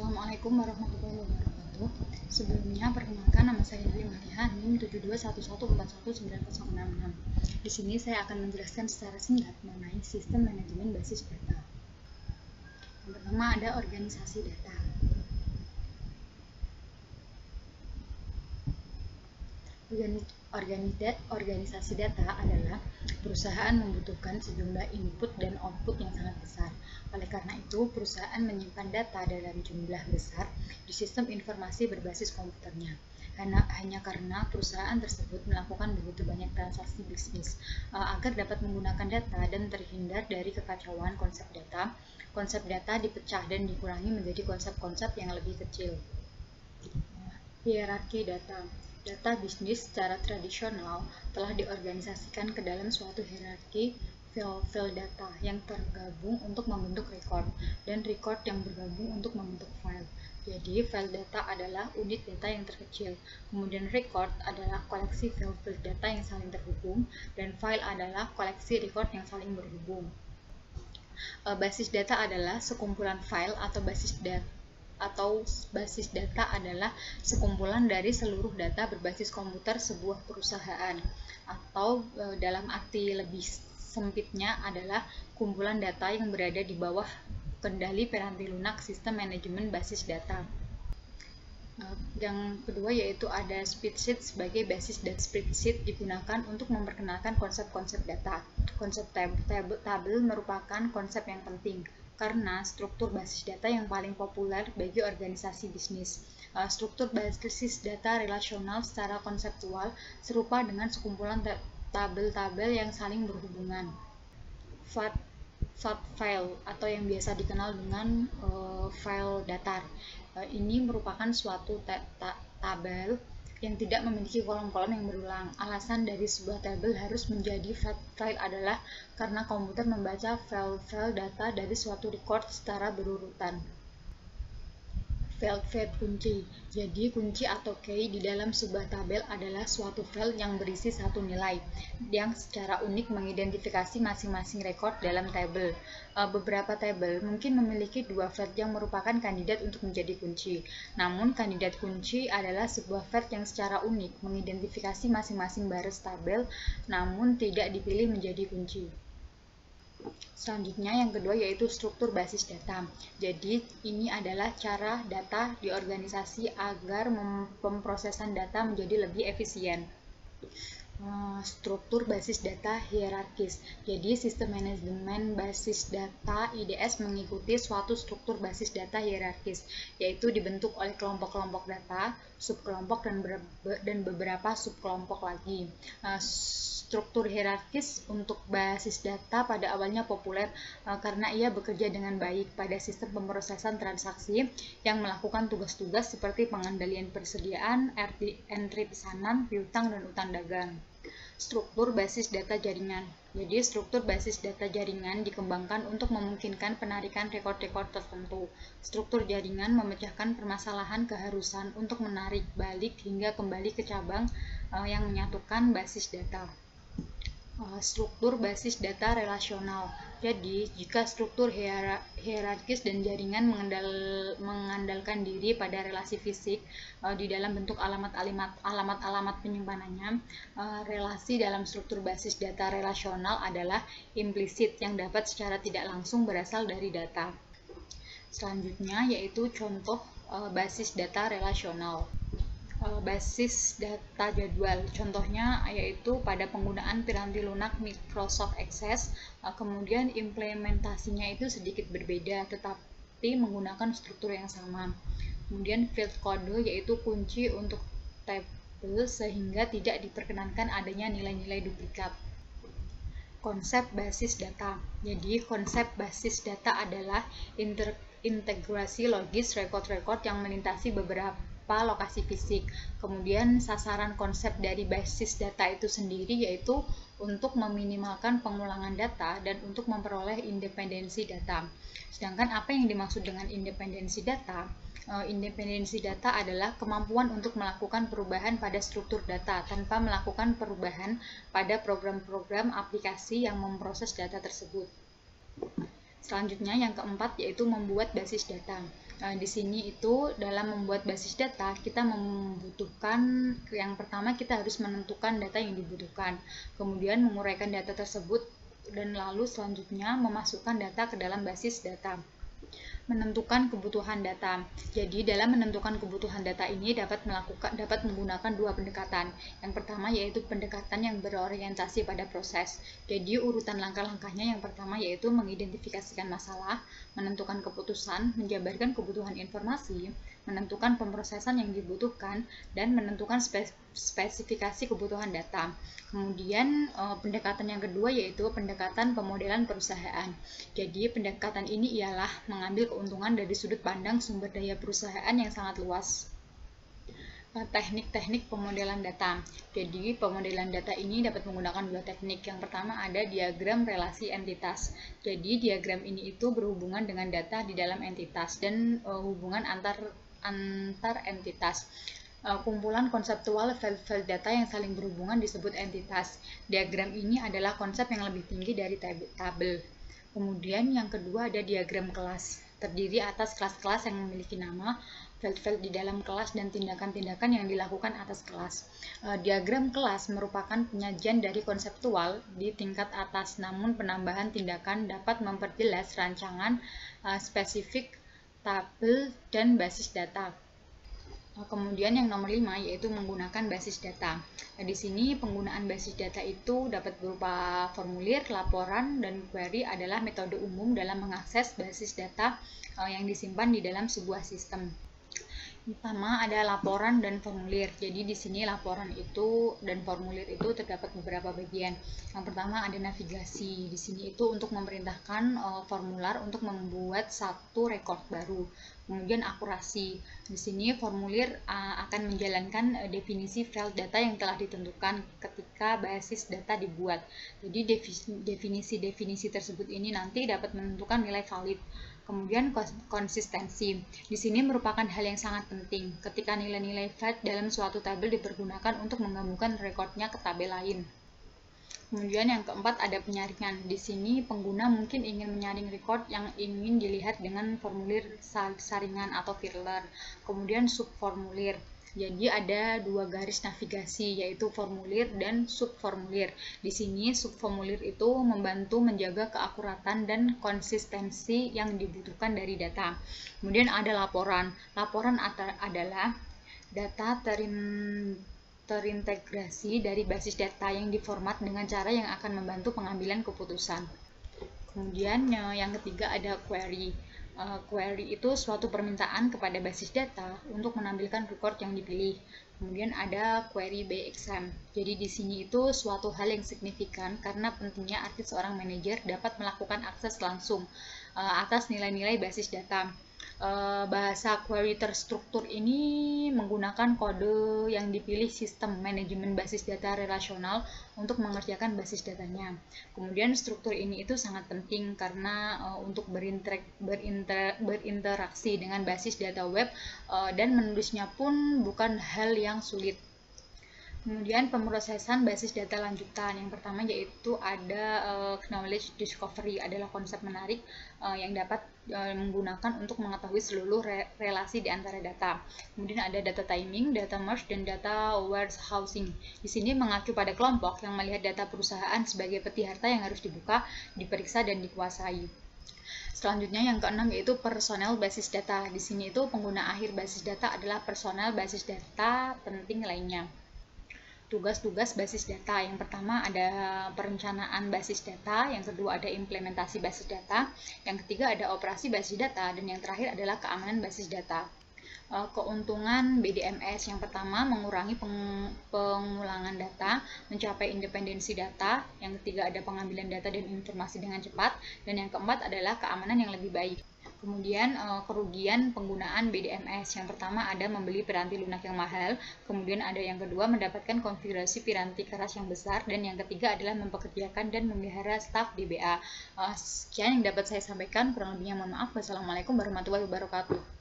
Assalamualaikum warahmatullahi wabarakatuh. Sebelumnya, perkenalkan nama saya Dewi Maria, NIM 7211419066. Di sini saya akan menjelaskan secara singkat mengenai sistem manajemen basis data. Yang pertama ada organisasi data. Organisasi data adalah perusahaan membutuhkan sejumlah input dan output yang sangat besar. Oleh karena itu, perusahaan menyimpan data dalam jumlah besar di sistem informasi berbasis komputernya. Hanya karena perusahaan tersebut melakukan begitu banyak transaksi bisnis. Agar dapat menggunakan data dan terhindar dari kekacauan konsep data dipecah dan dikurangi menjadi konsep-konsep yang lebih kecil. Hierarki data. Data bisnis secara tradisional telah diorganisasikan ke dalam suatu hierarki file data yang tergabung untuk membentuk record, dan record yang bergabung untuk membentuk file. Jadi, file data adalah unit data yang terkecil, kemudian record adalah koleksi file data yang saling terhubung, dan file adalah koleksi record yang saling berhubung. Basis data adalah sekumpulan file atau basis data adalah sekumpulan dari seluruh data berbasis komputer sebuah perusahaan, atau dalam arti lebih sempitnya adalah kumpulan data yang berada di bawah kendali piranti lunak sistem manajemen basis data. Yang kedua yaitu ada spreadsheet. Sebagai basis dan spreadsheet digunakan untuk memperkenalkan konsep-konsep data. Konsep tabel merupakan konsep yang penting karena struktur basis data yang paling populer bagi organisasi bisnis. Struktur basis data relasional secara konseptual serupa dengan sekumpulan tabel-tabel yang saling berhubungan. FAT file atau yang biasa dikenal dengan file datar. Ini merupakan suatu tabel yang tidak memiliki kolom-kolom yang berulang. Alasan dari sebuah tabel harus menjadi file adalah karena komputer membaca file data dari suatu record secara berurutan. File kunci. Jadi, kunci atau key di dalam sebuah tabel adalah suatu file yang berisi satu nilai yang secara unik mengidentifikasi masing-masing record dalam tabel. Beberapa tabel mungkin memiliki dua file yang merupakan kandidat untuk menjadi kunci. Namun, kandidat kunci adalah sebuah file yang secara unik mengidentifikasi masing-masing baris tabel namun tidak dipilih menjadi kunci. Selanjutnya yang kedua yaitu struktur basis data. Jadi ini adalah cara data diorganisasi agar pemrosesan data menjadi lebih efisien. Struktur basis data hierarkis. Jadi sistem manajemen basis data IDS mengikuti suatu struktur basis data hierarkis, yaitu dibentuk oleh kelompok-kelompok data, subkelompok dan beberapa subkelompok lagi. Struktur hierarkis untuk basis data pada awalnya populer karena ia bekerja dengan baik pada sistem pemrosesan transaksi yang melakukan tugas-tugas seperti pengendalian persediaan, entry pesanan, piutang, dan utang dagang. Struktur basis data jaringan. Jadi, struktur basis data jaringan dikembangkan untuk memungkinkan penarikan rekod-rekod tertentu. Struktur jaringan memecahkan permasalahan keharusan untuk menarik balik hingga kembali ke cabang yang menyatukan basis data. Struktur basis data relasional. Jadi, jika struktur hierarkis dan jaringan mengandalkan diri pada relasi fisik di dalam bentuk alamat-alamat penyimpanannya, relasi dalam struktur basis data relasional adalah implisit yang dapat secara tidak langsung berasal dari data. Selanjutnya yaitu contoh basis data relasional. Basis data jadwal, contohnya yaitu pada penggunaan piranti lunak Microsoft Access, kemudian implementasinya itu sedikit berbeda tetapi menggunakan struktur yang sama. Kemudian field kode yaitu kunci untuk tabel sehingga tidak diperkenankan adanya nilai-nilai duplikat. Konsep basis data. Jadi konsep basis data adalah integrasi logis rekod-rekod yang melintasi beberapa lokasi fisik. Kemudian sasaran konsep dari basis data itu sendiri yaitu untuk meminimalkan pengulangan data dan untuk memperoleh independensi data. Sedangkan apa yang dimaksud dengan independensi data? Independensi data adalah kemampuan untuk melakukan perubahan pada struktur data tanpa melakukan perubahan pada program-program aplikasi yang memproses data tersebut. Selanjutnya yang keempat yaitu membuat basis data. Di sini itu dalam membuat basis data kita membutuhkan, yang pertama kita harus menentukan data yang dibutuhkan, kemudian menguraikan data tersebut, dan lalu selanjutnya memasukkan data ke dalam basis data. Menentukan kebutuhan data. Jadi dalam menentukan kebutuhan data ini dapat menggunakan dua pendekatan. Yang pertama yaitu pendekatan yang berorientasi pada proses. Jadi urutan langkah-langkahnya yang pertama yaitu mengidentifikasikan masalah, menentukan keputusan, menjabarkan kebutuhan informasi, menentukan pemrosesan yang dibutuhkan, dan menentukan spesifikasi kebutuhan data. Kemudian pendekatan yang kedua yaitu pendekatan pemodelan perusahaan. Jadi pendekatan ini ialah mengambil keuntungan dari sudut pandang sumber daya perusahaan yang sangat luas. Teknik-teknik pemodelan data. Jadi pemodelan data ini dapat menggunakan dua teknik. Yang pertama ada diagram relasi entitas. Jadi diagram ini itu berhubungan dengan data di dalam entitas dan hubungan antar entitas. Kumpulan konseptual file data yang saling berhubungan disebut entitas. Diagram ini adalah konsep yang lebih tinggi dari tabel. Kemudian yang kedua ada diagram kelas, terdiri atas kelas-kelas yang memiliki nama, file di dalam kelas, dan tindakan-tindakan yang dilakukan atas kelas. Diagram kelas merupakan penyajian dari konseptual di tingkat atas, namun penambahan tindakan dapat memperjelas rancangan spesifik tabel dan basis data. Kemudian yang nomor 5 yaitu menggunakan basis data. Di sini penggunaan basis data itu dapat berupa formulir, laporan, dan query adalah metode umum dalam mengakses basis data yang disimpan di dalam sebuah sistem. Pertama ada laporan dan formulir. Jadi di sini laporan itu dan formulir itu terdapat beberapa bagian. Yang pertama ada navigasi. Di sini itu untuk memerintahkan formular untuk membuat satu rekor baru. Kemudian akurasi. Di sini formulir akan menjalankan definisi file data yang telah ditentukan ketika basis data dibuat. Jadi definisi-definisi tersebut ini nanti dapat menentukan nilai valid. Kemudian konsistensi. Di sini merupakan hal yang sangat penting ketika nilai-nilai valid dalam suatu tabel dipergunakan untuk menggabungkan rekodnya ke tabel lain. Kemudian yang keempat ada penyaringan. Di sini pengguna mungkin ingin menyaring record yang ingin dilihat dengan formulir saringan atau filler. Kemudian subformulir. Jadi ada dua garis navigasi yaitu formulir dan subformulir. Di sini subformulir itu membantu menjaga keakuratan dan konsistensi yang dibutuhkan dari data. Kemudian ada laporan. Laporan adalah data terintegrasi dari basis data yang diformat dengan cara yang akan membantu pengambilan keputusan. Kemudian yang ketiga ada query. Query itu suatu permintaan kepada basis data untuk menampilkan record yang dipilih. Kemudian ada query by exam. Jadi di sini itu suatu hal yang signifikan karena pentingnya arti seorang manajer dapat melakukan akses langsung atas nilai-nilai basis data. Bahasa query terstruktur ini menggunakan kode yang dipilih sistem manajemen basis data relasional untuk mengerjakan basis datanya. Kemudian struktur ini itu sangat penting karena untuk berinteraksi dengan basis data web dan menulisnya pun bukan hal yang sulit. Kemudian pemrosesan basis data lanjutan. Yang pertama yaitu ada knowledge discovery, adalah konsep menarik yang dapat menggunakan untuk mengetahui seluruh relasi di antara data. Kemudian ada data timing, data merge, dan data warehousing. Di sini mengacu pada kelompok yang melihat data perusahaan sebagai peti harta yang harus dibuka, diperiksa, dan dikuasai. Selanjutnya yang keenam yaitu personel basis data. Di sini itu pengguna akhir basis data adalah personel basis data penting lainnya. Tugas-tugas basis data. Yang pertama ada perencanaan basis data, yang kedua ada implementasi basis data, yang ketiga ada operasi basis data, dan yang terakhir adalah keamanan basis data. Keuntungan BDMS. Yang pertama mengurangi pengulangan data, mencapai independensi data, yang ketiga ada pengambilan data dan informasi dengan cepat, dan yang keempat adalah keamanan yang lebih baik. Kemudian kerugian penggunaan BDMS. Yang pertama ada membeli piranti lunak yang mahal, kemudian ada yang kedua mendapatkan konfigurasi piranti keras yang besar, dan yang ketiga adalah mempekerjakan dan memelihara staf DBA. Sekian yang dapat saya sampaikan, kurang lebihnya mohon maaf. Wassalamualaikum warahmatullahi wabarakatuh.